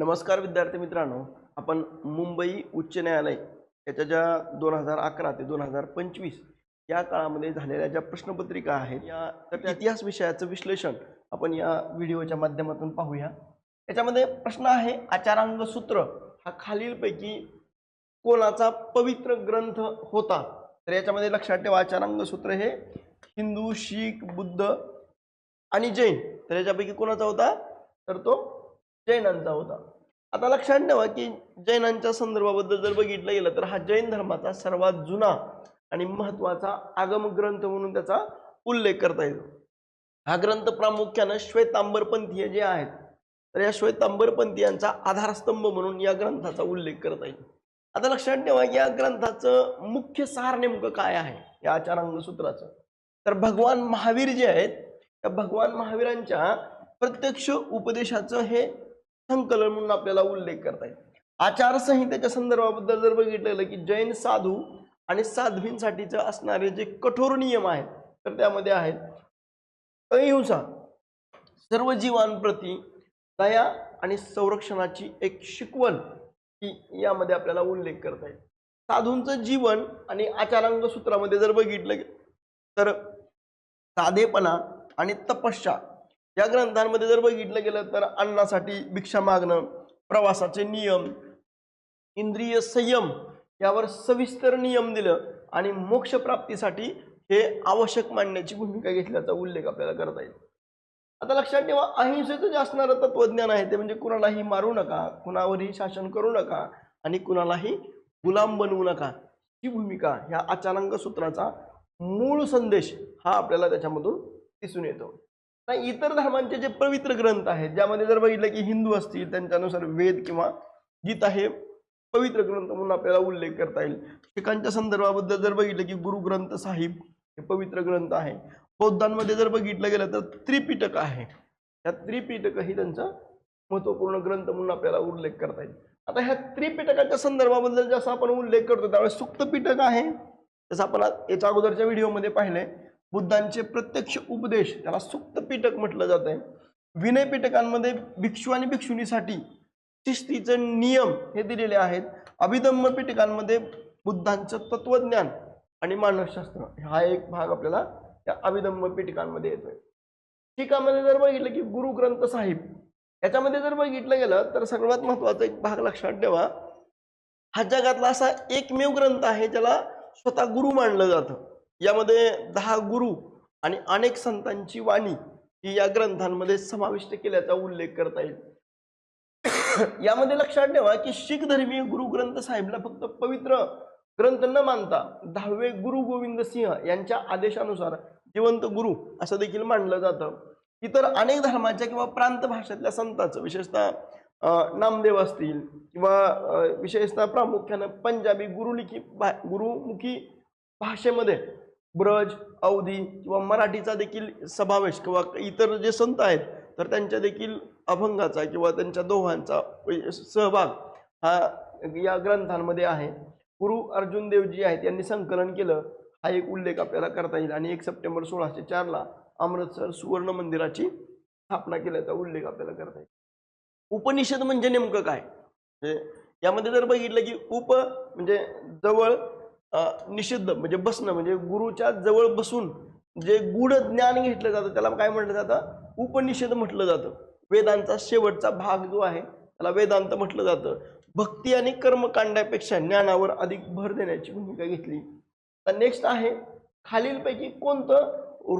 नमस्कार विद्यार्थी मित्रांनो, आपण मुंबई उच्च न्यायालय याच्या ज्या 2011 ते 2025 या काळामध्ये झालेल्या ज्या प्रश्नपत्रिका आहेत तर त्या इतिहास विषयाचं विश्लेषण आपण या व्हिडिओच्या माध्यमातून पाहूया। याच्यामध्ये प्रश्न आहे, आचारांग सूत्र हा खालीलपैकी कोणाचा पवित्र ग्रंथ होता? तर याच्यामध्ये लक्षात ठेवा, आचारांग सूत्र हे हिंदू, शीख, बुद्ध आणि जैन, तर याच्यापैकी कोणाचा होता? तर तो जैनांचा होता। आता लक्षात ठेवा की जैनांच्या संदर्भाबद्दल जर बघितलं गेलं तर हा जैन धर्माचा सर्वात जुना आणि महत्त्वाचा आगम ग्रंथ म्हणून त्याचा उल्लेख करता येतो। हा ग्रंथ प्रामुख्याने श्वेतांबरपंथीय जे आहेत तर या श्वेतांबरपंथीयांचा आधारस्तंभ म्हणून या ग्रंथाचा उल्लेख करता येईल। आता लक्षात ठेवा की या ग्रंथाचं मुख्य सार नेमकं काय आहे या आचारांग सूत्राचं? तर भगवान महावीर जे आहेत त्या भगवान महावीरांच्या प्रत्यक्ष उपदेशाचं हे संकलन म्हणून आपल्याला उल्लेख करता येईल। आचारसंहितेच्या संदर्भाबद्दल जर बघितलं की जैन साधू आणि साध्वींसाठीचे असणारे जे कठोर नियम आहेत तर त्यामध्ये आहेत अहिंसा, सर्व जीवांप्रती दया आणि संरक्षणाची एक शिकवण ही यामध्ये आपल्याला उल्लेख करता येईल। साधूंचं जीवन आणि आचारांग सूत्रामध्ये जर बघितलं तर साधेपणा आणि तपस्या या ग्रंथांमध्ये जर बघितलं गेलं तर अन्नासाठी भिक्षा मागणं, प्रवासाचे नियम, इंद्रिय संयम यावर सविस्तर नियम दिलं आणि मोक्ष प्राप्तीसाठी हे आवश्यक मानण्याची भूमिका घेतल्याचा उल्लेख आपल्याला करता येईल। आता लक्षात ठेवा, अहिंसेचं जे असणारं तत्वज्ञान आहे ते म्हणजे कुणालाही मारू नका, कुणावरही शासन करू नका आणि कुणालाही गुलाम बनवू नका, ही भूमिका ह्या आचारांग सूत्राचा मूळ संदेश हा आपल्याला त्याच्यामधून दिसून येतो। इतर धर्मांचे जे पवित्र ग्रंथ आहेत ज्यामध्ये जर बघितलं की हिंदू असतील त्यांच्यानुसार वेद किंवा गीता हे पवित्र ग्रंथ म्हणून आपल्याला उल्लेख करता येईल। शीखांच्या संदर्भाबद्दल जर बघितलं की गुरु ग्रंथ साहिब हे पवित्र ग्रंथ आहे। बौद्धांमध्ये जर बघितलं गेलं तर त्रिपिटक आहे, या त्रिपिटक ही त्यांचा महत्वपूर्ण ग्रंथ म्हणून आपल्याला उल्लेख करता येईल। आता ह्या त्रिपिटकाच्या संदर्भाबद्दल जसं आपण उल्लेख करतो त्यावेळेस सुक्त पिटक आहे, जसं आपण याच्या अगोदरच्या व्हिडिओमध्ये पाहिलंय बुद्धांचे प्रत्यक्ष उपदेश त्याला सुक्त पिटक म्हटलं जात आहे। विनय पिटकांमध्ये भिक्षू आणि भिक्षुणीसाठी शिस्तीचे नियम हे दिलेले आहेत। अभिधम्म पिटकांमध्ये बुद्धांचं तत्वज्ञान आणि मानसशास्त्र हा एक भाग आपल्याला त्या अभिधम्म पिटकांमध्ये येतोय। शीखामध्ये जर बघितलं की गुरु ग्रंथ साहिब याच्यामध्ये जर बघितलं गेलं तर सर्वात महत्त्वाचा एक भाग लक्षात ठेवा, हा जगातला असा एकमेव ग्रंथ आहे ज्याला स्वतः गुरु मानलं जातं। यामध्ये 10 गुरु आणि अनेक संतांची वाणी ही या ग्रंथांमध्ये समाविष्ट केल्याचा उल्लेख करता येईल। यामध्ये लक्षात ठेवा की शीख धर्मीय गुरु ग्रंथ साहिबला फक्त पवित्र ग्रंथ न मानता 10वे गुरु गोविंद सिंह यांच्या आदेशानुसार जिवंत गुरु असं देखील मानलं जातं। इतर अनेक धर्माच्या किंवा प्रांत भाषेतल्या संतांचं विशेषतः नामदेव असतील किंवा विशेषतः प्रामुख्याने पंजाबी गुरुमुखी भाषेमध्ये ब्रज, अवधी किंवा मराठीचा देखील समावेश किंवा इतर जे संत आहेत तर त्यांच्या देखील अभंगाचा किंवा त्यांच्या दोहांचा सहभाग हा या ग्रंथांमध्ये आहे। गुरु अर्जुन देवजी आहेत यांनी संकलन केलं हा एक उल्लेख आपल्याला करता येईल आणि 1 सप्टेंबर 1604 ला अमृतसर सुवर्ण मंदिराची स्थापना केल्याचा उल्लेख आपल्याला करता येईल। उपनिषद म्हणजे नेमकं काय? यामध्ये जर बघितलं की उप म्हणजे जवळ, निषिद्ध म्हणजे बसणं, म्हणजे गुरुच्या जवळ बसून जे गूढ ज्ञान घेतलं जातं त्याला काय म्हटलं जातं? उपनिषद म्हटलं जातं। वेदांचा शेवटचा भाग जो आहे त्याला वेदांत म्हटलं जातं। भक्ती आणि कर्मकांडापेक्षा ज्ञानावर अधिक भर देण्याची भूमिका घेतली। तर नेक्स्ट आहे, खालीलपैकी कोणतं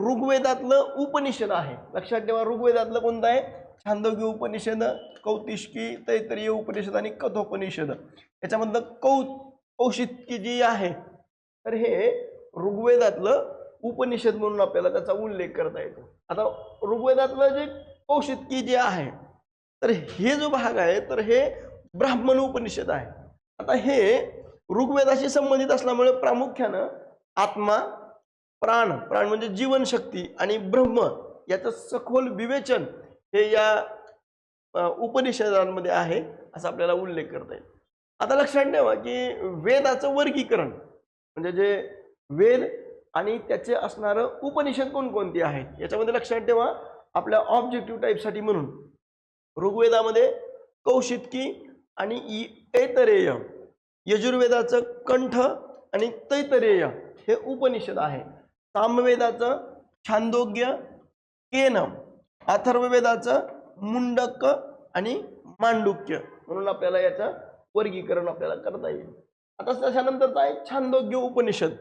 ऋग्वेदातलं उपनिषद आहे? लक्षात ठेवा, ऋग्वेदातलं कोणतं आहे? छांदोग्य उपनिषद, कौतिष्की, तैत्तिरीय उपनिषद आणि कठोपनिषद। याच्यामधलं कौशिकी जी आहे तर हे ऋग्वेदातलं उपनिषद म्हणून आपल्याला त्याचा उल्लेख करता येतो। आता ऋग्वेदातलं जे कौशिकी जे आहे तर हे जो भाग आहे तर हे ब्राह्मण उपनिषद आहे। आता हे ऋग्वेदाशी संबंधित असल्यामुळे प्रामुख्यानं आत्मा, प्राण म्हणजे जीवनशक्ती आणि ब्रह्म याचं सखोल विवेचन हे या उपनिषदांमध्ये आहे असा आपल्याला उल्लेख करता येईल। आता लक्षात ठेवा की वेदाचं वर्गीकरण म्हणजे जे वेद आणि त्याचे असणारं उपनिषद कोणकोणती आहेत याच्यामध्ये लक्षात ठेवा, आपल्या ऑब्जेक्टिव्ह टाईपसाठी म्हणून ऋग्वेदामध्ये कौशितकी आणि ऐतरेय. यजुर्वेदाचं कंठ आणि तैतरेय हे उपनिषद आहे. सामवेदाचं छांदोग्य, केन, अथर्ववेदाचं मुंडक आणि मांडुक्य. म्हणून आपल्याला याचं वर्गीकरण आपल्याला करता येईल. आता त्याच्यानंतरचा आहे छांदोग्य उपनिषद.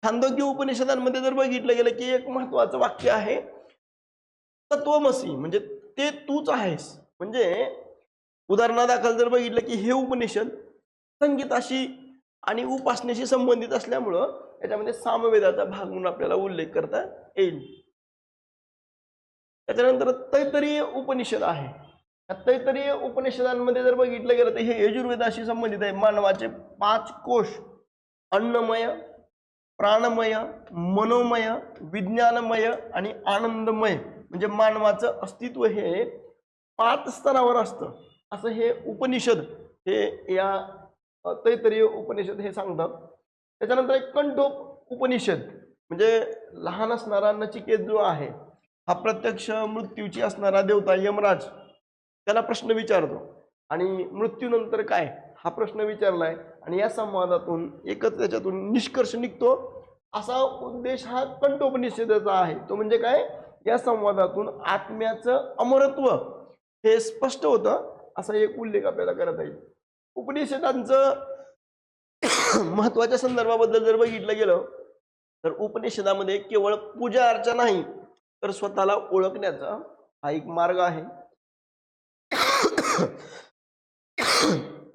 छांदोग्य उपनिषदांमध्ये जर बघितलं गेलं की एक महत्वाचं वाक्य आहे, तत्वमसी, म्हणजे ते तूच आहेस. म्हणजे उदाहरणादाखल जर बघितलं की हे उपनिषद संगीताशी आणि उपासनेशी संबंधित असल्यामुळं याच्यामध्ये सामवेदाचा भाग म्हणून आपल्याला उल्लेख करता येईल. त्याच्यानंतर तैतरीय उपनिषद आहे. या तैतरीय उपनिषदांमध्ये जर बघितलं गेलं तर हे यजुर्वेदाशी संबंधित आहे. मानवाचे 5 कोश, अन्नमय, प्राणमय, मनोमय, विज्ञानमय आणि आनंदमय, म्हणजे मानवाचं अस्तित्व हे 5 स्तरावर असतं असं हे उपनिषद, हे या तैतरीय उपनिषद हे सांगतात. त्याच्यानंतर एक कंठोप उपनिषद, म्हणजे लहान असणारा नचिकेत जो आहे हा प्रत्यक्ष मृत्यूची असणारा देवता यमराज त्याला प्रश्न विचारतो आणि मृत्यूनंतर काय हा प्रश्न विचारलाय आणि या संवादातून एकच त्याच्यातून निष्कर्ष निघतो. असा उद्देश हा कंठोपनिषदाचा आहे. तो म्हणजे काय, या संवादातून आत्म्याचं अमरत्व हे स्पष्ट होतं असा एक उल्लेख आपल्याला करता येईल. उपनिषदांचं महत्वाच्या संदर्भाबद्दल जर बघितलं गेलं तर उपनिषदामध्ये केवळ पूजा अर्चा नाही तर स्वतःला ओळखण्याचा हा एक मार्ग आहे.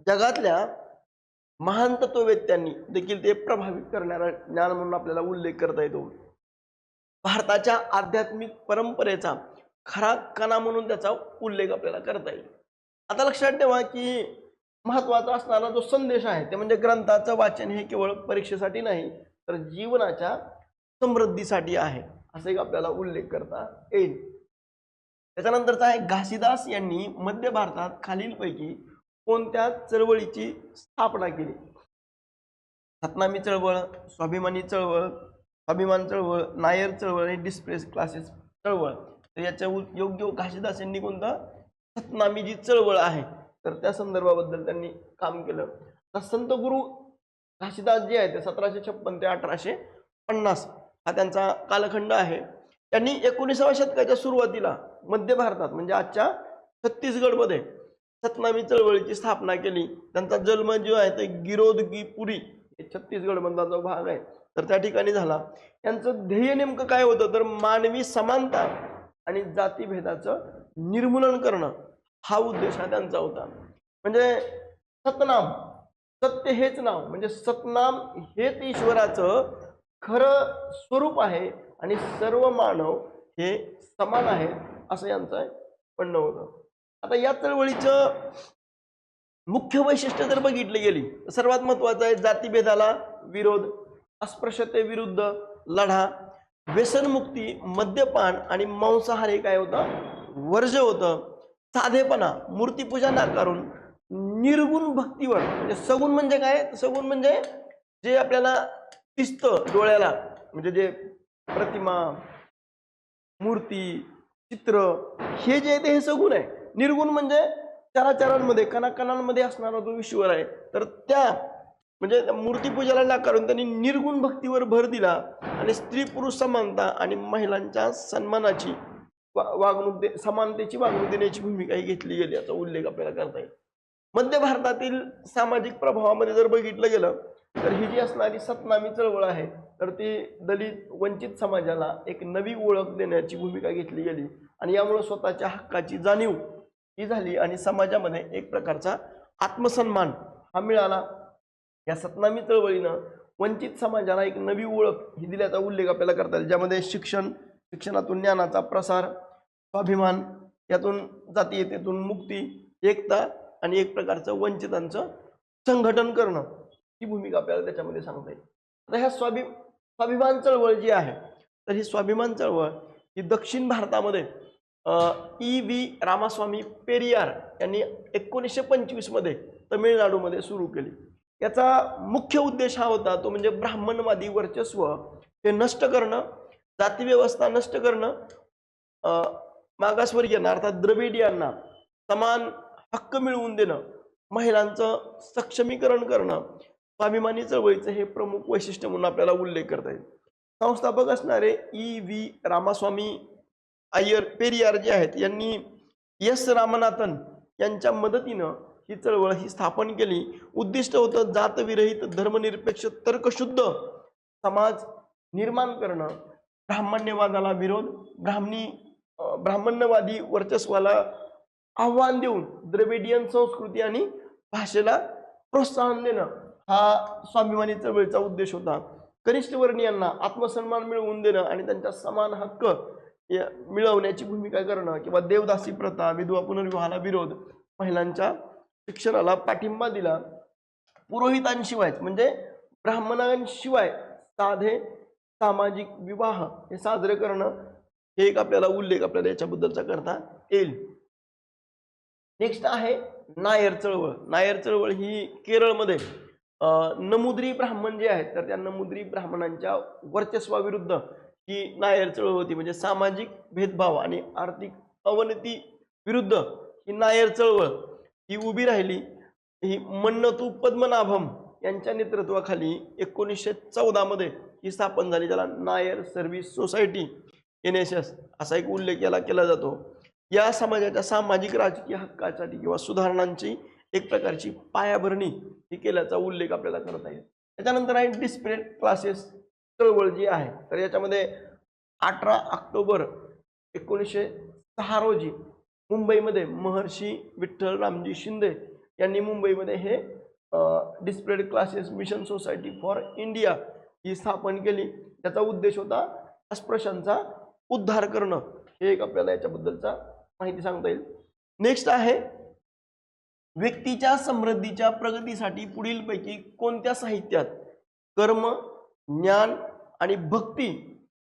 जगातल्या महान तत्ववेत्यांनी देखील ते प्रभावित करणारा ज्ञान म्हणून आपल्याला उल्लेख करता येतो. भारताच्या आध्यात्मिक परंपरेचा खरा कणा म्हणून त्याचा उल्लेख आपल्याला करता येईल. आता लक्षात ठेवा की महत्वाचा असणारा जो संदेश आहे ते म्हणजे ग्रंथाचं वाचन हे केवळ परीक्षेसाठी नाही तर जीवनाच्या समृद्धीसाठी आहे असा एक आपल्याला उल्लेख करता येईल. त्याच्यानंतरचा आहे घासीदास यांनी मध्य भारतात खालीलपैकी कोणत्या चळवळीची स्थापना केली? सतनामी चळवळ, स्वाभिमानी चळवळ, स्वाभिमान चळवळ, नायर चळवळ आणि डिस्प्रेस क्लासेस चळवळ. तर याच्या योग्य घासीदास यांनी कोणतं सतनामी जी चळवळ आहे तर त्या संदर्भाबद्दल त्यांनी काम केलं. तर संत गुरु घासीदास जे आहे ते 1756 ते 1850 हा त्यांचा कालखंड आहे. त्यांनी 19व्या शतकाच्या सुरुवातीला मध्य भारतात म्हणजे आजच्या छत्तीसगडमध्ये सतनामी चळवळीची स्थापना केली. त्यांचा जन्म जो आहे ते गिरोधपुरी हे छत्तीसगड मधला जो भाग आहे तर त्या ठिकाणी झाला. त्यांचं ध्येय नेमकं काय होतं तर मानवी समानता आणि जातीभेदाचं निर्मूलन करणं हा उद्देश हा त्यांचा होता. म्हणजे सतनाम, सत्य हेच नाव, म्हणजे सतनाम हेच ईश्वराचं खरं स्वरूप आहे आणि सर्व मानव हे समान आहेत असं यांचं म्हणणं होतं. आता या चळवळीचं मुख्य वैशिष्ट्य जर बघितली गेली तर सर्वात महत्वाचं आहे जातीभेदाला विरोध, अस्पृश्यतेविरुद्ध लढा, व्यसनमुक्ती, मद्यपान आणि मांसाहार हे काय होतं वर्ज्य होतं. साधेपणा, मूर्तीपूजा नाकारून निर्गुण भक्तीवर, म्हणजे सगुण म्हणजे काय, सगुण म्हणजे जे आपल्याला दिसतं डोळ्याला, म्हणजे जे प्रतिमा, मूर्ती, चित्र हे जे आहे ते हे सगुण आहे. निर्गुण म्हणजे चराचरांमध्ये कणाकणांमध्ये असणारा जो ईश्वर आहे तर त्या म्हणजे मूर्तीपूजाला नाकारून त्यांनी निर्गुण भक्तीवर भर दिला आणि स्त्री पुरुष समानता आणि महिलांच्या सन्मानाची वागणूक समानतेची वागणूक देण्याची भूमिका घेतली गेली याचा उल्लेख आपल्याला करता येईल. मध्य भारतातील सामाजिक प्रभावामध्ये जर बघितलं गेलं तर ही जी असणारी सतनामी चळवळ आहे तर ती दलित वंचित समाजाला एक नवी ओळख देण्याची भूमिका घेतली गेली आणि यामुळे स्वतःच्या हक्काची जाणीव ही झाली आणि समाजामध्ये एक प्रकारचा आत्मसन्मान हा मिळाला. या सतनामी चळवळीनं वंचित समाजाला एक नवी ओळख ही दिल्याचा उल्लेख आपल्याला करता येईल, ज्यामध्ये शिक्षणातून ज्ञानाचा प्रसार, स्वाभिमान, यातून जातीयतेतून मुक्ती, एकता आणि एक प्रकारचं वंचितांचं संघटन करणं ही भूमिका आपल्याला त्याच्यामध्ये सांगता येईल. आता ह्या स्वाभिमान चळवळ जी आहे तर ही स्वाभिमान चळवळ ही दक्षिण भारतामध्ये E.V. रामास्वामी पेरियार यांनी 1925 मध्ये तमिळनाडूमध्ये सुरू केली. याचा मुख्य उद्देश हा होता तो म्हणजे ब्राह्मणवादी वर्चस्व हे नष्ट करणं, जाती व्यवस्था नष्ट करणं, मागासवर्गीयांना अर्थात द्रविडियांना समान हक्क मिळवून देणं, महिलांचं सक्षमीकरण करणं, स्वाभिमानी चळवळीचं हे प्रमुख वैशिष्ट्य म्हणून आपल्याला उल्लेख करता येईल. संस्थापक असणारे E.V. रामास्वामी अय्यर पेरियार जे आहेत यांनी एस रामनाथन यांच्या मदतीनं ही चळवळ ही स्थापन केली. उद्दिष्ट होतं जातविरहित धर्मनिरपेक्ष तर्कशुद्ध समाज निर्माण करणं, ब्राह्मण्यवादाला विरोध, ब्राह्मण्यवादी वर्चस्वाला आव्हान देऊन द्रविडियन संस्कृती आणि भाषेला प्रोत्साहन देणं हा स्वाभिमानी चळवळीचा उद्देश होता. कनिष्ठ वर्णीयांना आत्मसन्मान मिळवून देणं आणि त्यांच्या समान हक्क मिळवण्याची भूमिका करणं किंवा देवदासी प्रथा, विधवा पुनर्विवाहाला विरोध, महिलांच्या शिक्षणाला पाठिंबा दिला. पुरोहितांशिवाय म्हणजे ब्राह्मणांशिवाय साधे सामाजिक विवाह हे साजरे करणं हे एक आपल्याला उल्लेख आपल्याला याच्याबद्दलचा करता येईल. नेक्स्ट आहे नायर चळवळ. नायर चळवळ ही केरळमध्ये नमुद्री ब्राह्मण जे आहेत तर त्या नमुद्री ब्राह्मणांच्या वर्चस्वाविरुद्ध ही नायर चळवळ होती. म्हणजे सामाजिक भेदभाव आणि आर्थिक अवनती विरुद्ध ही नायर चळवळ ही उभी राहिली. ही मन्नतू पद्मनाभम यांच्या नेतृत्वाखाली 1914 मध्ये ही स्थापन झाली, ज्याला नायर सर्व्हिस सोसायटी NSS असा एक उल्लेख याला केला जातो. या समाजाच्या सामाजिक राजकीय हक्कासाठी किंवा सुधारणांची एक प्रकारची पायाभरणी ही केल्याचा उल्लेख आपल्याला करता येईल. त्याच्यानंतर आहे डिस्परेट क्लासेस चळवळ जी आहे तर याच्यामध्ये 18 ऑक्टोबर 1906 रोजी मुंबईमध्ये महर्षी विठ्ठल रामजी शिंदे यांनी मुंबईमध्ये हे depressed classes mission society for India ही स्थापन केली. त्याचा उद्देश होता अस्पृश्यांचा उद्धार करणं. हे एक आपल्याला याच्याबद्दलचा माहिती सांगता येईल. नेक्स्ट आहे व्यक्तीच्या समृद्धीच्या प्रगतीसाठी पुढीलपैकी कोणत्या साहित्यात कर्म, ज्ञान आणि भक्ती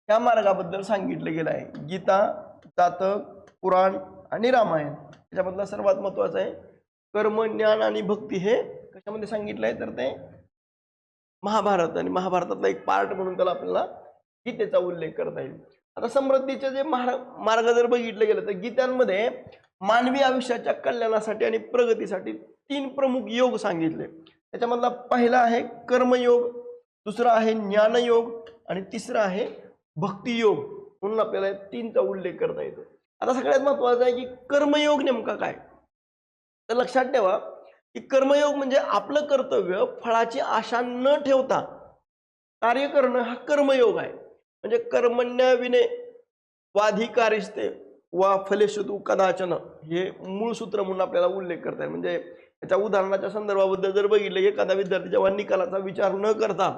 या मार्गाबद्दल सांगितलं गेलं आहे. गीता, जातक, पुराण आणि रामायण. याच्यामधला सर्वात महत्त्वाचं आहे कर्म, ज्ञान आणि भक्ती. हे कशामध्ये सांगितलं आहे तर ते महाभारत आणि महाभारतातला एक पार्ट म्हणून त्याला आपल्याला गीतेचा उल्लेख करता येईल. आता समृद्धीचे जे मार्ग जर बघितलं गेलं तर गीतांमध्ये मानवी आयुष्याच्या कल्याणासाठी आणि प्रगतीसाठी 3 प्रमुख योग सांगितले. त्याच्यामधला पहिला आहे कर्मयोग, दुसरा आहे ज्ञानयोग आणि तिसरा आहे भक्तियोग म्हणून आपल्याला 3चा उल्लेख करता येतो. आता सगळ्यात महत्त्वाचं आहे की कर्मयोग नेमका काय. तर लक्षात ठेवा की कर्मयोग म्हणजे आपलं कर्तव्य फळाची आशा न ठेवता कार्य करणं हा कर्मयोग आहे. म्हणजे कर्मण्यविने वाधिकारिस्ते वा फलेषु कदाचन हे मूळ सूत्र म्हणून आपल्याला उल्लेख करता येईल. म्हणजे याच्या उदाहरणाच्या संदर्भाबद्दल जर बघितलं की एखादा विद्यार्थी जेव्हा निकालाचा विचार न करता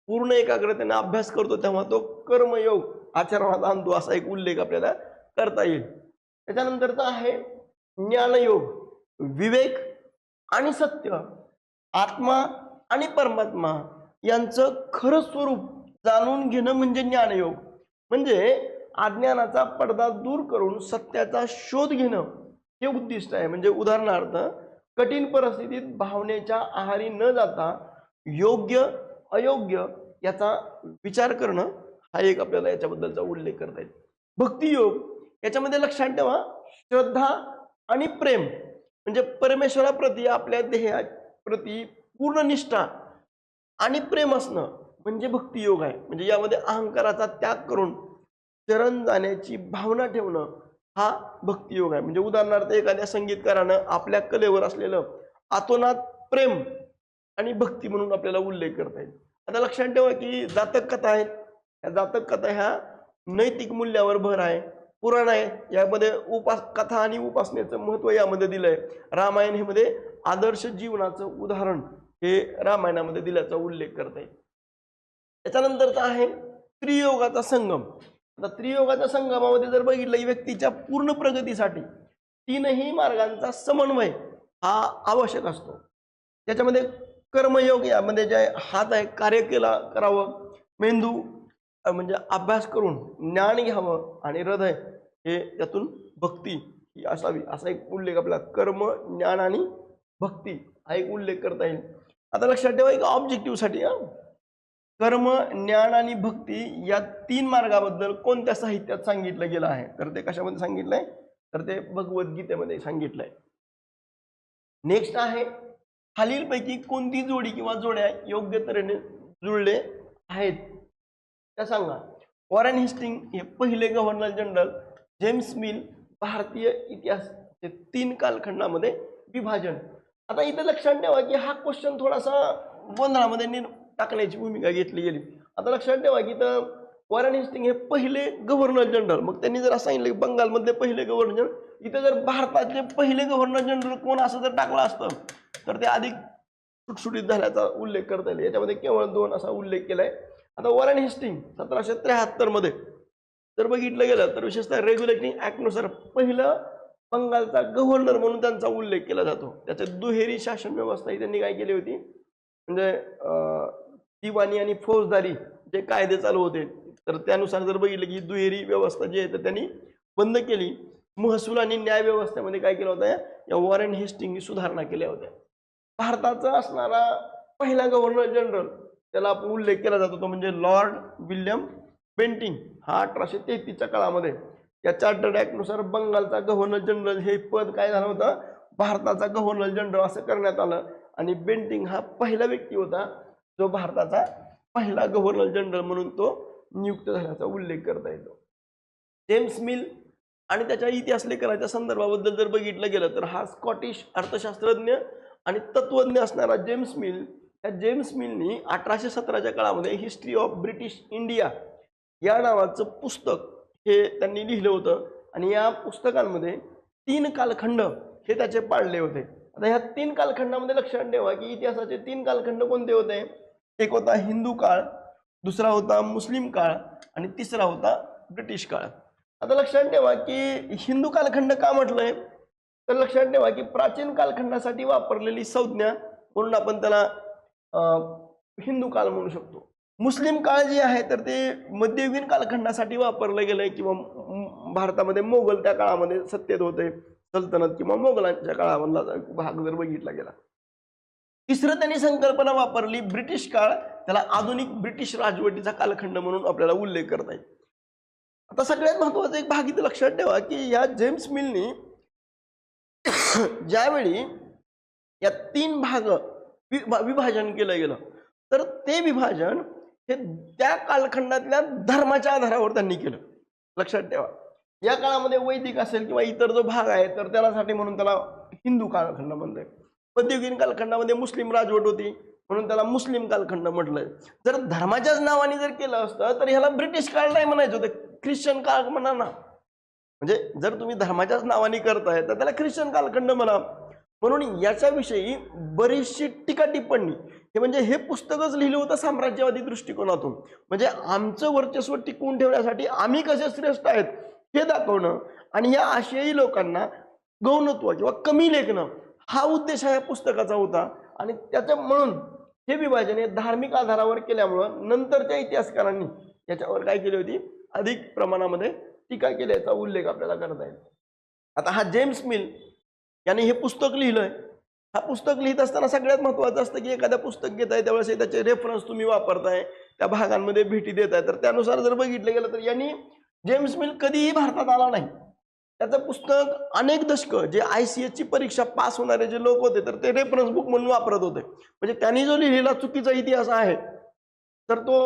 पूर्ण एकाग्रतेने अभ्यास करतो तेव्हा तो कर्मयोग आचरणात आणतो असा एक उल्लेख आपल्याला करता येईल. त्याच्यानंतरचा आहे ज्ञानयोग. विवेक आणि सत्य, आत्मा आणि परमात्मा यांचं खरं स्वरूप जाणून घेणं म्हणजे ज्ञानयोग. म्हणजे अज्ञानाचा पडदा दूर करून सत्याचा शोध घेणं हे उद्दिष्ट आहे. म्हणजे उदाहरणार्थ कठीण परिस्थितीत भावनेच्या आहारी न जाता योग्य अयोग्य याचा विचार करणं हा एक आपल्याला याच्याबद्दलचा उल्लेख करता येईल. भक्तियोग याच्यामध्ये लक्षात ठेवा श्रद्धा आणि प्रेम म्हणजे परमेश्वराप्रती आपल्या देहाप्रती पूर्ण निष्ठा आणि प्रेम असणं म्हणजे भक्तियोग आहे. म्हणजे यामध्ये अहंकाराचा त्याग करून शरण जाण्याची भावना ठेवणं हा भक्तियोग आहे. म्हणजे उदाहरणार्थ एखाद्या संगीतकारानं आपल्या कलेवर असलेलं आतोनात प्रेम आणि भक्ती म्हणून आपल्याला उल्लेख करता येईल. आता लक्षात ठेवा की जातक कथा आहेत, या जातक कथा ह्या नैतिक मूल्यावर भर आहे. पुराण आहे यामध्ये कथा आणि उपासनेचं महत्त्व यामध्ये दिलंय. रामायण हे मध्ये आदर्श जीवनाचं उदाहरण हे रामायणामध्ये दिल्याचा उल्लेख करता येईल. त्याच्यानंतरचा आहे त्रियोगाचा संगम. आता त्रियोगाच्या संगमामध्ये जर बघितलं की व्यक्तीच्या पूर्ण प्रगतीसाठी 3ही मार्गांचा समन्वय हा आवश्यक असतो. त्याच्यामध्ये कर्मयोग यामध्ये जे हात आहे कार्य करावं, मेंदू म्हणजे अभ्यास करून ज्ञान घ्यावं आणि हृदय हे त्यातून भक्ती ही असावी असा एक उल्लेख आपला कर्म, ज्ञान आणि भक्ती हा एक उल्लेख करता येईल. आता लक्षात ठेवा एक ऑब्जेक्टिव्हसाठी कर्म, ज्ञान आणि भक्ती या 3 मार्गाबद्दल कोणत्या साहित्यात सांगितलं गेलं आहे तर ते कशामध्ये सांगितलंय तर ते भगवद्गीतेमध्ये सांगितलंय. नेक्स्ट आहे, खालीलपैकी कोणती जोडी किंवा जोड्या योग्य तऱ्हेने जुळले आहेत त्या सांगा. वॉरेन हेस्टिंग हे पहिले गव्हर्नर जनरल. जेम्स मिल भारतीय इतिहासाचे 3 कालखंडामध्ये विभाजन. आता इथं लक्षात ठेवा की हा क्वेश्चन थोडासा गोंधळामध्ये टाकण्याची भूमिका घेतली गेली. आता लक्षात ठेवा की इथं वॉरेन हेस्टिंग हे पहिले गव्हर्नर जनरल, मग त्यांनी जर असं सांगितलं की बंगालमधले पहिले गव्हर्नर जनरल, इथं जर भारताचे पहिले गव्हर्नर जनरल कोण असं जर टाकलं असतं तर ते अधिक सुटसुटीत झाल्याचा उल्लेख करता येईल. याच्यामध्ये केवळ 2 असा उल्लेख केलाय. आता वॉरेन हेस्टिंग 1773 मध्ये जर बघितलं गेलं तर विशेषतः रेग्युलेटिंग ऍक्टनुसार पहिलं बंगालचा गव्हर्नर म्हणून त्यांचा उल्लेख केला जातो. त्याच्या दुहेरी शासन व्यवस्था ही त्यांनी काय केली होती, म्हणजे दिवाणी आणि फौजदारी जे कायदे चालू होते तर त्यानुसार जर बघितलं की दुहेरी व्यवस्था जी आहे तर त्यांनी बंद केली. महसूल आणि न्याय व्यवस्थेमध्ये काय केलं होतं, या वॉरेन हेस्टिंगनी सुधारणा केल्या होत्या. भारताचा असणारा पहिला गव्हर्नर जनरल त्याला आपण उल्लेख केला जातो तो म्हणजे लॉर्ड विल्यम बेंटिंग. हा 1833च्या काळामध्ये या चार्टर्ड ऍक्टनुसार बंगालचा गव्हर्नर जनरल हे पद काय झालं होतं, भारताचा गव्हर्नर जनरल असं करण्यात आलं. आणि बेंटिंग हा पहिला व्यक्ती होता जो भारताचा पहिला गव्हर्नर जनरल म्हणून तो नियुक्त झाल्याचा उल्लेख करता येतो. जेम्स मिल आणि त्याच्या इतिहास लेखनाच्या संदर्भाबद्दल जर बघितलं गेलं तर हा स्कॉटिश अर्थशास्त्रज्ञ आणि तत्वज्ञ असणारा जेम्स मिल, या जेम्स मिलनी 1817च्या काळामध्ये हिस्ट्री ऑफ ब्रिटिश इंडिया या नावाचं पुस्तक हे त्यांनी लिहिलं होतं. आणि या पुस्तकांमध्ये 3 कालखंड हे त्याचे पाडले होते. आता ह्या 3 कालखंडामध्ये लक्षात ठेवा की इतिहासाचे 3 कालखंड कोणते होते. एक होता हिंदू काळ, दुसरा होता मुस्लिम काळ आणि तिसरा होता ब्रिटिश काळ. आता लक्षात ठेवा की हिंदू कालखंड का म्हटलंय, तर लक्षात ठेवा की प्राचीन कालखंडासाठी वापरलेली संज्ञा म्हणून आपण त्याला हिंदू काळ म्हणू शकतो. मुस्लिम काळ जे आहे तर ते मध्ययुगीन कालखंडासाठी वापरलं गेलंय किंवा भारतामध्ये मोगल त्या काळामध्ये सत्तेत होते, सल्तनत किंवा मोगलांच्या काळामधला भाग जर बघितला गेला. तिसरं त्यांनी संकल्पना वापरली ब्रिटिश काळ, त्याला आधुनिक ब्रिटिश राजवटीचा कालखंड म्हणून आपल्याला उल्लेख करता येईल. आता सगळ्यात महत्वाचा एक भाग इथे लक्षात ठेवा की या जेम्स मिलनी ज्यावेळी या 3 भाग विभाजन केलं गेलं तर ते विभाजन हे त्या कालखंडातल्या धर्माच्या आधारावर त्यांनी केलं. लक्षात ठेवा या काळामध्ये वैदिक असेल किंवा इतर जो भाग आहे तर त्यासाठी म्हणून त्याला हिंदू कालखंड म्हणलंय. मध्ययुगीन कालखंडामध्ये मुस्लिम राजवट होती म्हणून त्याला मुस्लिम कालखंड म्हटलंय. जर धर्माच्याच नावाने जर केलं असतं तर ह्याला ब्रिटिश काळ नाही म्हणायचं होतं, ख्रिश्चन काळ म्हणा ना. म्हणजे जर तुम्ही धर्माच्याच नावाने करताय तर त्याला ख्रिश्चन कालखंड म्हणा. म्हणून याच्याविषयी बरीचशी टीका टिप्पणी हे म्हणजे हे पुस्तकच लिहिलं होतं साम्राज्यवादी दृष्टिकोनातून, म्हणजे आमचं वर्चस्व टिकवून ठेवण्यासाठी आम्ही कसे श्रेष्ठ आहेत हे दाखवणं आणि या आशियाई लोकांना गौणत्व किंवा कमी लेखणं हा उद्देश या पुस्तकाचा होता. आणि त्याच्या म्हणून हे विभाजन हे धार्मिक आधारावर केल्यामुळं नंतरच्या इतिहासकारांनी याच्यावर काय केली होती, अधिक प्रमाणामध्ये टीका केल्याचा उल्लेख आपल्याला करता येईल. आता हा जेम्स मिल याने हे पुस्तक लिहिलंय. हा पुस्तक लिहित असताना सगळ्यात महत्त्वाचं असतं की एखाद्या पुस्तक घेताय त्यावेळेस त्याचे रेफरन्स तुम्ही वापरताय, त्या भागांमध्ये भेटी देताय. तर त्यानुसार जर बघितलं गेलं तर यांनी जेम्स मिल कधीही भारतात आला नाही. त्याचं पुस्तक अनेक दशकं जे ICS ची परीक्षा पास होणारे जे लोक होते तर ते रेफरन्स बुक म्हणून वापरत होते. म्हणजे त्यांनी जो लिहिलेला चुकीचा इतिहास आहे तर तो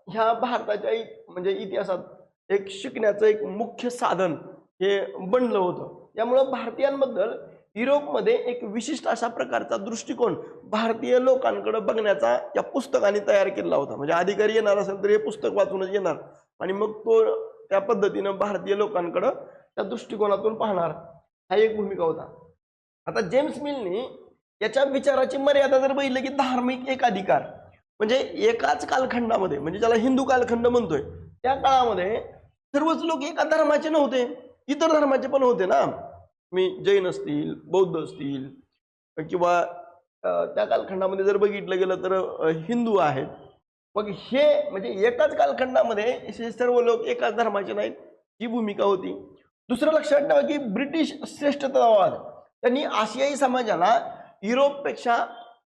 ह्या भारताच्या म्हणजे इतिहासात एक शिकण्याचं एक मुख्य साधन हे बनलं होतं. यामुळं भारतीयांबद्दल युरोपमध्ये एक विशिष्ट अशा प्रकारचा दृष्टिकोन भारतीय लोकांकडे बघण्याचा या पुस्तकाने तयार केला होता. म्हणजे अधिकारी येणार असेल तर हे पुस्तक वाचूनच येणार आणि मग तो त्या पद्धतीनं भारतीय लोकांकडे त्या दृष्टिकोनातून पाहणार, हा एक भूमिका होता. आता जेम्स मिलनी याच्या विचाराची मर्यादा जर बघितलं की धार्मिक एकाधिकार, म्हणजे एकाच कालखंडामध्ये म्हणजे ज्याला हिंदू कालखंड म्हणतोय त्या काळामध्ये सर्वच लोक एका धर्माचे नव्हते, इतर धर्माचे पण होते ना. मी जैन असतील, बौद्ध असतील किंवा त्या कालखंडामध्ये जर बघितलं गेलं तर हिंदू आहेत. मग हे म्हणजे एकाच कालखंडामध्ये हे सर्व लोक एकाच धर्माचे नाहीत, ही भूमिका होती. दुसरं लक्षात ठेवा की ब्रिटिश श्रेष्ठतावाद त्यांनी आशियाई समाजाला युरोपपेक्षा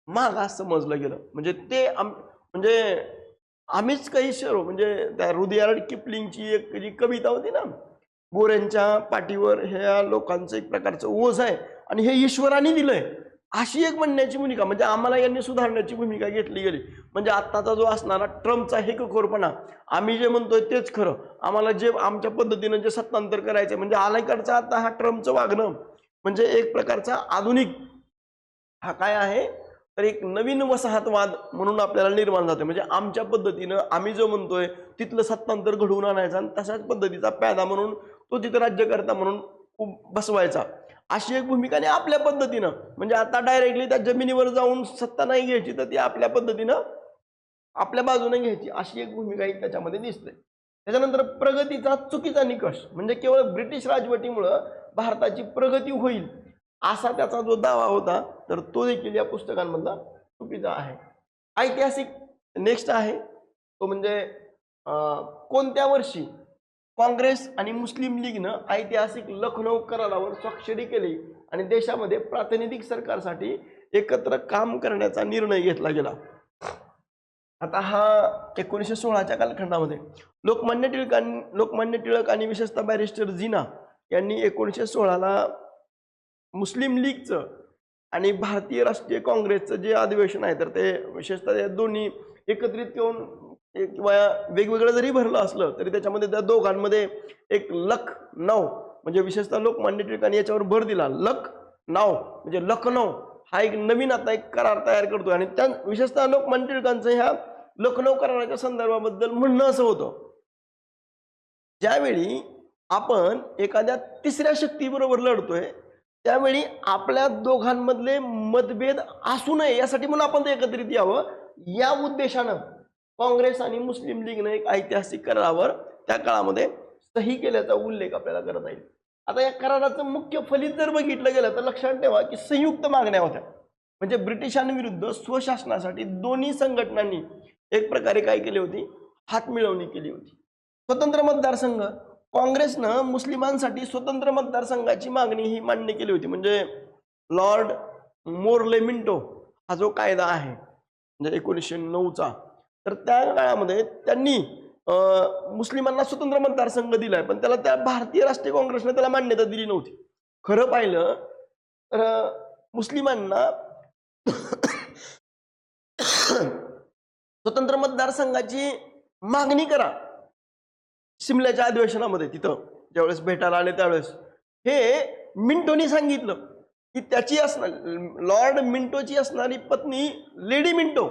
मागास समजलं गेलं. म्हणजे ते म्हणजे आम्हीच काही शरो म्हणजे त्या रुडियार्ड किपलिंगची एक जी कविता होती ना, गोऱ्यांच्या पाठीवर ह्या लोकांचं एक प्रकारचं ओझ आहे आणि हे ईश्वराने दिलंय, अशी एक म्हणण्याची भूमिका, म्हणजे आम्हाला यांनी सुधारण्याची भूमिका घेतली गेली. म्हणजे आत्ताचा जो असणारा ट्रम्पचा हेकखोरपणा, आम्ही जे म्हणतोय तेच खरं, आम्हाला जे आमच्या पद्धतीनं जे सत्तांतर करायचं, म्हणजे अलीकडचा आता हा ट्रम्पचं वागणं म्हणजे एक प्रकारचा आधुनिक हा काय आहे, तर एक नवीन वसाहतवाद म्हणून आपल्याला निर्माण जाते. म्हणजे आमच्या पद्धतीनं आम्ही जो म्हणतोय तिथलं सत्तांतर घडवून आणायचं आणि तशाच पद्धतीचा पैदा म्हणून तो तिथं राज्यकर्ता म्हणून बसवायचा, अशी एक भूमिका. आणि आपल्या पद्धतीनं म्हणजे आता डायरेक्टली त्या जमिनीवर जाऊन सत्ता नाही घ्यायची, तर ती आपल्या पद्धतीनं आपल्या बाजूने घ्यायची, अशी एक भूमिका त्याच्यामध्ये दिसते. त्याच्यानंतर प्रगतीचा चुकीचा निकष, म्हणजे केवळ ब्रिटिश राजवटीमुळं भारताची प्रगती होईल असा त्याचा जो दावा होता, तर तो देखील या पुस्तकांमधला चुकीचा आहे. ऐतिहासिक नेक्स्ट आहे तो म्हणजे कोणत्या वर्षी काँग्रेस आणि मुस्लिम लीगनं ऐतिहासिक लखनौ करारावर स्वाक्षरी केली आणि देशामध्ये प्रातिनिधिक सरकारसाठी एकत्र काम करण्याचा निर्णय घेतला गेला. आता हा 1916च्या कालखंडामध्ये लोकमान्य टिळक आणि विशेषतः बॅरिस्टर जिना यांनी 1916ला मुस्लिम लीगचं आणि भारतीय राष्ट्रीय काँग्रेसचं जे अधिवेशन आहे, तर ते विशेषतः या दोन्ही एकत्रित येऊन किंवा वेगवेगळं जरी भरलं असलं तरी त्याच्यामध्ये त्या दोघांमध्ये एक लखनौ, म्हणजे विशेषतः लोकमान्य टिळकांनी याच्यावर भर दिला. लखनौ म्हणजे लखनौ हा एक नवीन आता एक करार तयार करतोय. आणि त्या विशेषतः लोकमान्य टिळकांचं ह्या लखनौ कराराच्या संदर्भाबद्दल म्हणणं असं होतं, ज्यावेळी आपण एखाद्या तिसऱ्या शक्तीबरोबर लढतोय त्यावेळी आपल्या दोघांमधले मतभेद असू नये यासाठी म्हणून आपण ते एकत्रित यावं, या उद्देशानं काँग्रेस आणि मुस्लिम लीगनं एक ऐतिहासिक करारावर त्या काळामध्ये सही केल्याचा उल्लेख आपल्याला करता येईल. आता या कराराचं मुख्य फलित जर बघितलं गेलं तर लक्षात ठेवा की संयुक्त मागण्या होत्या. म्हणजे ब्रिटिशांविरुद्ध स्वशासनासाठी दोन्ही संघटनांनी एक प्रकारे काय केली होती, हातमिळवणी केली होती. स्वतंत्र मतदारसंघ, काँग्रेसनं मुस्लिमांसाठी स्वतंत्र मतदारसंघाची मागणी ही मान्य केली होती. म्हणजे लॉर्ड मोर्ले मिंटो हा जो कायदा आहे म्हणजे 1909चा, तर त्या काळामध्ये त्यांनी मुस्लिमांना स्वतंत्र मतदारसंघ दिलाय, पण त्याला त्या भारतीय राष्ट्रीय काँग्रेसने त्याला मान्यता दिली नव्हती. खरं पाहिलं तर मुस्लिमांना स्वतंत्र मतदारसंघाची मागणी करा शिमल्याच्या अधिवेशनामध्ये, तिथं ज्यावेळेस भेटायला आले त्यावेळेस हे मिंटोनी सांगितलं की त्याची असणार लॉर्ड मिंटोची असणारी पत्नी लेडी मिंटो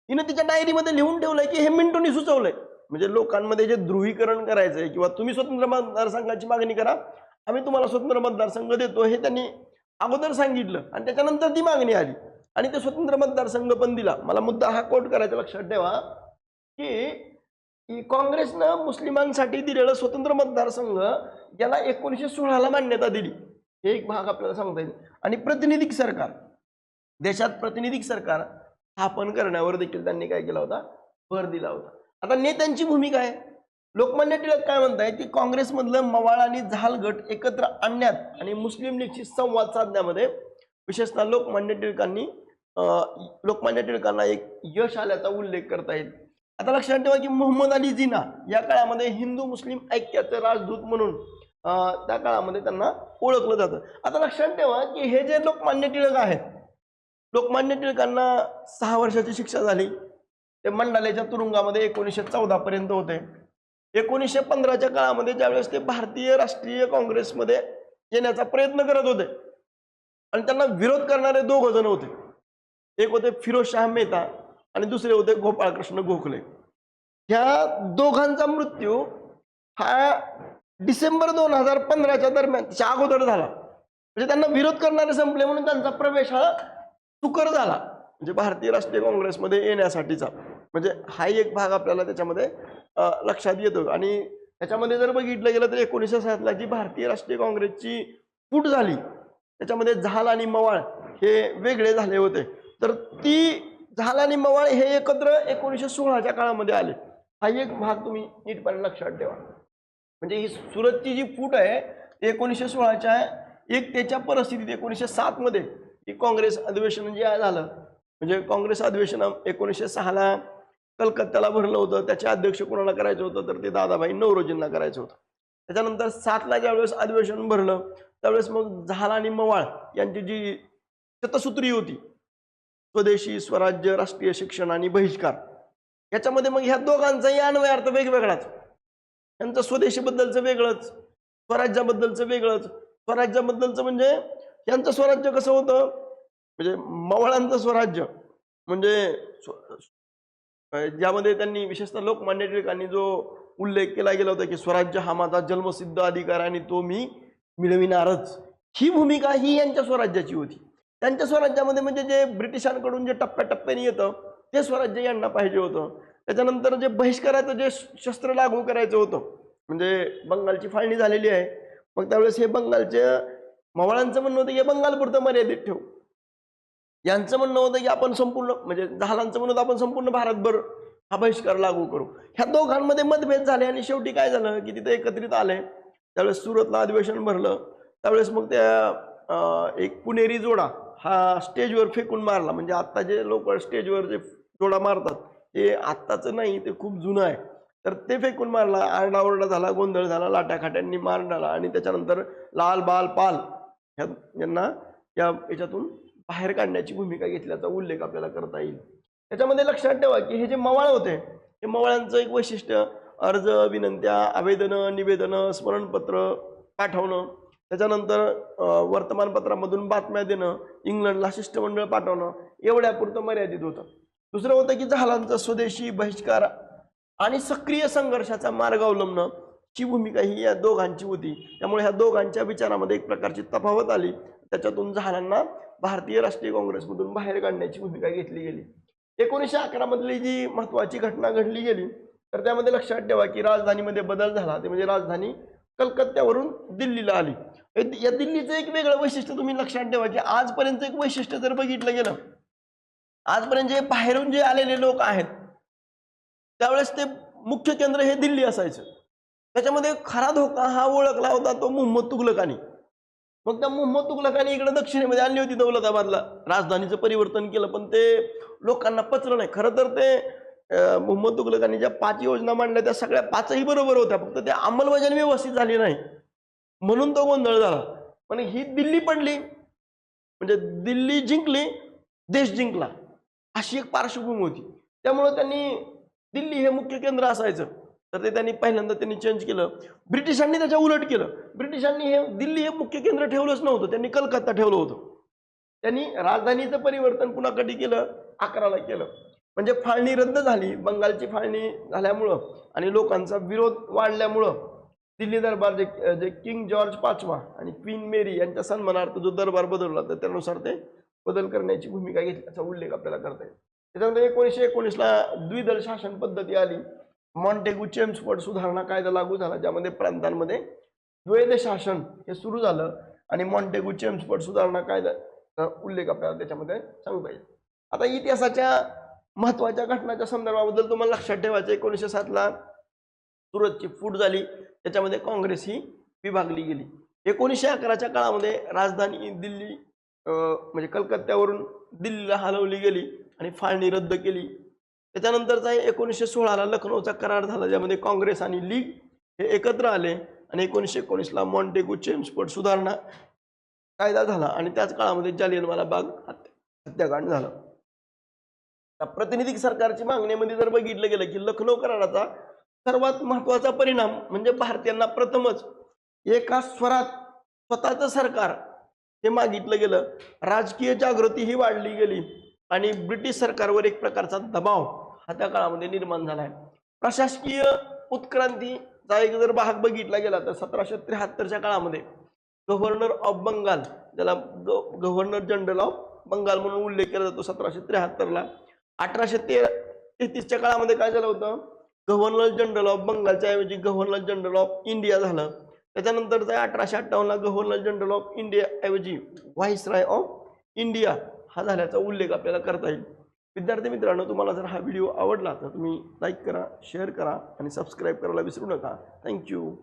हिनं तिच्या डायरीमध्ये लिहून ठेवलंय की हे मिंटोनी सुचवलंय. म्हणजे लोकांमध्ये जे ध्रुवीकरण करायचंय किंवा तुम्ही स्वतंत्र मतदारसंघाची मागणी करा, आम्ही तुम्हाला स्वतंत्र मतदारसंघ देतो, हे त्यांनी अगोदर सांगितलं आणि त्याच्यानंतर ती मागणी आली आणि ते स्वतंत्र मतदारसंघ पण दिला. मला मुद्दा हा कोट करायचा लक्षात ठेवा की काँग्रेसनं मुस्लिमांसाठी दिलेलं स्वतंत्र मतदारसंघ याला 1916ला मान्यता दिली, हे एक भाग आपल्याला सांगता येईल. आणि प्रातिनिधिक सरकार, देशात प्रातिनिधिक सरकार स्थापन करण्यावर देखील त्यांनी काय केला होता, भर दिला होता. आता नेत्यांची भूमिका आहे. लोकमान्य टिळक काय म्हणताय की काँग्रेसमधलं मवाळ आणि झाल गट एकत्र आणण्यात आणि मुस्लिम लीगशी संवाद साधण्यामध्ये विशेषतः लोकमान्य टिळकांना एक यश आल्याचा उल्लेख करता येईल. आता लक्षात ठेवा की मोहम्मद अली जिना या काळामध्ये हिंदू मुस्लिम ऐक्याचे राजदूत म्हणून त्या काळामध्ये त्यांना ओळखलं जातं. आता लक्षात ठेवा की हे जे लोकमान्य टिळक आहेत, लोकमान्य टिळकांना 6 वर्षाची शिक्षा झाली. ते मंडालेच्या तुरुंगामध्ये 1914 पर्यंत होते. 1915च्या काळामध्ये ज्यावेळेस ते भारतीय राष्ट्रीय काँग्रेसमध्ये येण्याचा प्रयत्न करत होते आणि त्यांना विरोध करणारे 2 जण होते. एक होते फिरोजशाह मेहता आणि दुसरे होते गोपाळकृष्ण गोखले. ह्या दोघांचा मृत्यू हा डिसेंबर 2015च्या दरम्यानच्या अगोदर झाला. म्हणजे त्यांना विरोध करणारे संपले म्हणून त्यांचा प्रवेश हा सुकर झाला, म्हणजे भारतीय राष्ट्रीय काँग्रेसमध्ये येण्यासाठीचा. म्हणजे हा एक भाग आपल्याला त्याच्यामध्ये लक्षात येतो. आणि त्याच्यामध्ये जर बघितलं गेलं तर 1907ला जी भारतीय राष्ट्रीय काँग्रेसची फूट झाली त्याच्यामध्ये झाल आणि मवाळ हे वेगळे झाले होते, तर ती झाल आणि मवाळ हे एकत्र 1916च्या काळामध्ये आले. हा एक भाग तुम्ही नीटपणे लक्षात ठेवा. म्हणजे ही सुरतची जी फूट आहे 1916च्या एकतेच्या परिस्थितीत 1907 मध्ये ही काँग्रेस अधिवेशन जे झालं, म्हणजे काँग्रेस अधिवेशन 1906ला कलकत्त्याला भरलं होतं. त्याचे अध्यक्ष कोणाला करायचं होतं, तर ते दादाभाई नौरोजींना करायचं होतं. त्याच्यानंतर 7ला ज्यावेळेस अधिवेशन भरलं त्यावेळेस मग जहाल आणि मवाळ यांची जी शतसूत्री होती, स्वदेशी, स्वराज्य, राष्ट्रीय शिक्षण आणि बहिष्कार, याच्यामध्ये मग ह्या दोघांचाही अन्वय अर्थ वेगवेगळाच. त्यांचं स्वदेशीबद्दलचं वेगळंच, स्वराज्याबद्दलचं वेगळंच. स्वराज्याबद्दलचं म्हणजे यांचं स्वराज्य कसं होतं, म्हणजे मवाळांचं स्वराज्य म्हणजे ज्यामध्ये त्यांनी विशेषतः लोकमान्य टिळकांनी जो उल्लेख केला गेला होता की स्वराज्य हा माझा जन्मसिद्ध अधिकार आणि तो मी मिळविणारच, ही भूमिका ही यांच्या स्वराज्याची होती. त्यांच्या स्वराज्यामध्ये म्हणजे जे ब्रिटिशांकडून जे टप्प्याटप्प्याने येतं ते स्वराज्य यांना पाहिजे होतं. त्याच्यानंतर जे बहिष्काराचं जे शस्त्र लागू करायचं होतं, म्हणजे बंगालची फाळणी झालेली आहे, मग त्यावेळेस हे बंगालचे मवाळांचं म्हणणं होतं की बंगालपुरतं मर्यादित ठेवू. यांचं म्हणणं होतं की आपण संपूर्ण, म्हणजे जहालांचं म्हणणं होतं आपण संपूर्ण भारतभर हा बहिष्कार लागू करू. ह्या दोघांमध्ये मतभेद झाले आणि शेवटी काय झालं की तिथे एकत्रित आले. त्यावेळेस सुरतला अधिवेशन भरलं. त्यावेळेस मग त्या एक पुणेरी जोडा हा स्टेजवर फेकून मारला. म्हणजे आत्ता जे लोक स्टेजवर जे जोडा मारतात ते आत्ताचं नाही, ते खूप जुनं आहे. तर ते फेकून मारला. आरडाओरडा झाला, गोंधळ झाला, लाट्याखाट्यांनी मार डाला आणि त्याच्यानंतर लाल बाल पाल यांना याच्यातून बाहेर काढण्याची भूमिका घेतल्याचा उल्लेख आपल्याला करता येईल. त्याच्यामध्ये लक्षात ठेवा की हे जे मवाळ होते, हे मवाळांचं एक वैशिष्ट्य अर्ज, विनंत्या, आवेदनं, निवेदनं, स्मरणपत्र पाठवणं, त्याच्यानंतर वर्तमानपत्रामधून बातम्या देणं, इंग्लंडला शिष्टमंडळ पाठवणं, एवढ्यापुरतं मर्यादित होतं. दुसरं होतं की जहालांचा स्वदेशी, बहिष्कार आणि सक्रिय संघर्षाचा मार्ग अवलंबणं, ची भूमिका ही या दोघांची होती. त्यामुळे ह्या दोघांच्या विचारामध्ये एक प्रकारची तफावत आली. त्याच्यातून जहालांना भारतीय राष्ट्रीय काँग्रेसमधून बाहेर काढण्याची भूमिका घेतली गेली. 1911 मधली जी महत्वाची घटना घडली गेली तर त्यामध्ये लक्षात ठेवा की राजधानीमध्ये बदल झाला. ते म्हणजे राजधानी कलकत्त्यावरून दिल्लीला आली. या दिल्लीचं एक वेगळं वैशिष्ट्य तुम्ही लक्षात ठेवा की आजपर्यंत एक वैशिष्ट्य जर बघितलं गेलं, आजपर्यंत जे बाहेरून जे आलेले लोक आहेत त्यावेळेस ते मुख्य केंद्र हे दिल्ली असायचं. त्याच्यामध्ये खरा धोका हा ओळखला होता तो मोहम्मद तुघलकानी. मग त्या मोहम्मद तुघलकानी इकडे दक्षिणेमध्ये आणली होती दौलताबादला, राजधानीचं परिवर्तन केलं, पण ते लोकांना पचलं नाही. खरं तर ते मोहम्मद तुघलकानी ज्या 5 योजना मांडल्या त्या सगळ्या 5ही बरोबर होत्या, फक्त त्या अंमलबजावणी व्यवस्थित झाली नाही म्हणून तो गोंधळ झाला. पण ही दिल्ली पडली म्हणजे दिल्ली जिंकली, देश जिंकला, अशी एक पार्श्वभूमी होती. त्यामुळे त्यांनी दिल्ली हे मुख्य केंद्र असायचं तर ते त्यांनी पहिल्यांदा चेंज केलं. ब्रिटिशांनी त्याच्या उलट केलं. ब्रिटिशांनी हे दिल्ली हे मुख्य केंद्र ठेवलंच नव्हतं, त्यांनी कलकत्ता ठेवलं होतं. त्यांनी राजधानीचं परिवर्तन पुन्हा कधी केलं, 11ला केलं. म्हणजे फाळणी रद्द झाली. बंगालची फाळणी झाल्यामुळं आणि लोकांचा विरोध वाढल्यामुळं दिल्ली दरबार जे किंग जॉर्ज 5वा आणि क्वीन मेरी यांच्या सन्मानार्थ जो दरबार बदलला तर त्यानुसार ते बदल करण्याची भूमिका घेतल्याचा उल्लेख आपल्याला करता येईल. त्याच्यानंतर 1919ला द्विदल शासन पद्धती आली. मॉन्टेगू चेम्सफोर्ड सुधारणा कायदा लागू झाला, ज्यामध्ये प्रांतांमध्ये द्वैध शासन हे सुरू झालं आणि मॉन्टेगू चेम्सफोर्ड सुधारणा कायदा उल्लेख आपल्याला त्याच्यामध्ये सांगता येईल. आता इतिहासाच्या महत्वाच्या घटनाच्या संदर्भाबद्दल तुम्हाला लक्षात ठेवायचं, 1907ला सुरतची फूट झाली, त्याच्यामध्ये काँग्रेस ही विभागली गेली. 1911च्या काळामध्ये राजधानी दिल्ली म्हणजे कलकत्त्यावरून दिल्लीला हलवली गेली आणि फाळणी रद्द केली. त्याच्यानंतरचा 1916ला लखनौचा करार झाला, ज्यामध्ये काँग्रेस आणि लीग हे एकत्र आले आणि 1919ला मॉन्टेगू चेम्सफोर्ड सुधारणा कायदा झाला आणि त्याच काळामध्ये जालियनवाला बाग हत्याकांड झालं. प्रातिनिधिक सरकारची मागणीमध्ये जर बघितलं गेलं की लखनौ कराराचा सर्वात महत्वाचा परिणाम म्हणजे भारतीयांना प्रथमच एका स्वरात स्वतःचं सरकार हे मागितलं गेलं. राजकीय जागृती ही वाढली गेली आणि ब्रिटिश सरकारवर एक प्रकारचा दबाव हा त्या काळामध्ये निर्माण झाला आहे. प्रशासकीय उत्क्रांतीचा एक जर भाग बघितला गेला तर 1773च्या काळामध्ये गव्हर्नर ऑफ बंगाल, ज्याला गव्हर्नर जनरल ऑफ बंगाल म्हणून उल्लेख केला जातो 1773ला. 1833च्या काळामध्ये काय झालं होतं, गव्हर्नर जनरल ऑफ बंगालच्या ऐवजी गव्हर्नर जनरल ऑफ इंडिया झालं. त्याच्यानंतर 1858ला गव्हर्नर जनरल ऑफ इंडिया ऐवजी व्हाईसरॉय ऑफ इंडिया हा झाल्याचा उल्लेख आपल्याला करता येईल. विद्यार्थी मित्रांनो, तुम्हाला जर हा व्हिडिओ आवडला तर तुम्ही लाईक करा, शेअर करा आणि सबस्क्राईब करायला विसरू नका. थँक्यू.